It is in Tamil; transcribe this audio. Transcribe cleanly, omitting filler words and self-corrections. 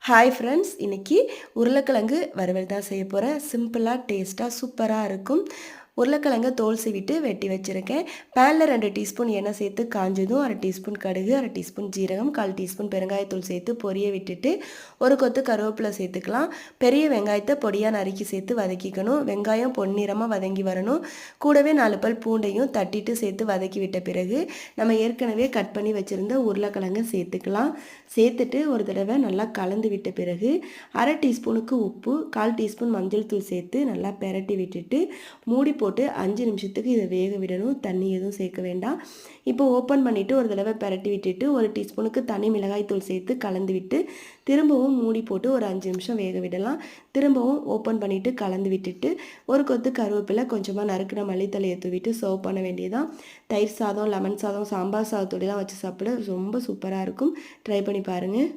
ஹாய் ஃப்ரெண்ட்ஸ், இன்னைக்கு உருளைக்கிழங்கு வறுவல் தான் செய்ய போகிறேன். சிம்பிளாக டேஸ்ட்டாக சூப்பராக இருக்கும். உருளைக்கிழங்க தோல் சீவிட்டு வெட்டி வச்சுருக்கேன். பேனில் 2 டீஸ்பூன் எண்ணெய் சேர்த்து காஞ்சதும் 1/2 டீஸ்பூன் கடுகு, 1/2 டீஸ்பூன் ஜீரகம், 1/4 டீஸ்பூன் பெருங்காயத்தூள் சேர்த்து பொரிய விட்டுட்டு ஒரு கொத்து கருவேப்பிலை சேர்த்துக்கலாம். பெரிய வெங்காயத்தை பொடியாக நறுக்கி சேர்த்து வதக்கிக்கணும். வெங்காயம் பொன்னிறமாக வதங்கி வரணும். கூடவே 4 பல் பூண்டையும் தட்டிட்டு சேர்த்து வதக்கி விட்ட பிறகு நம்ம ஏற்கனவே கட் பண்ணி வச்சுருந்த உருளைக்கிழங்கு சேர்த்துக்கலாம். சேர்த்துட்டு ஒரு தடவை நல்லா கலந்து விட்ட பிறகு 1/2 டீஸ்பூனுக்கு உப்பு, 1/4 டீஸ்பூன் மஞ்சள் தூள் சேர்த்து நல்லா பெரட்டி விட்டுட்டு மூடி போட்டு 5 நிமிஷத்துக்கு இதை வேக விடணும். தண்ணி எதுவும் சேர்க்க வேண்டாம். இப்போ ஓப்பன் பண்ணிவிட்டு ஒரு தடவை பெரட்டி விட்டுட்டு 1 டீஸ்பூனுக்கு தனி மிளகாய் தூள் சேர்த்து கலந்து விட்டு திரும்பவும் மூடி போட்டு ஒரு 5 நிமிஷம் வேக விடலாம். திரும்பவும் ஓப்பன் பண்ணிவிட்டு கலந்து விட்டுட்டு ஒரு கொத்து கருவேப்பிலை, கொஞ்சமாக நறுக்கின மல்லித்தலையை தூவிட்டு சர்வ் பண்ண வேண்டியதான். தயிர் சாதம், லெமன் சாதம், சாம்பார் சாதத்தோடலாம் வச்சு சாப்பிட ரொம்ப சூப்பராக இருக்கும். ட்ரை பண்ணி பாருங்கள்.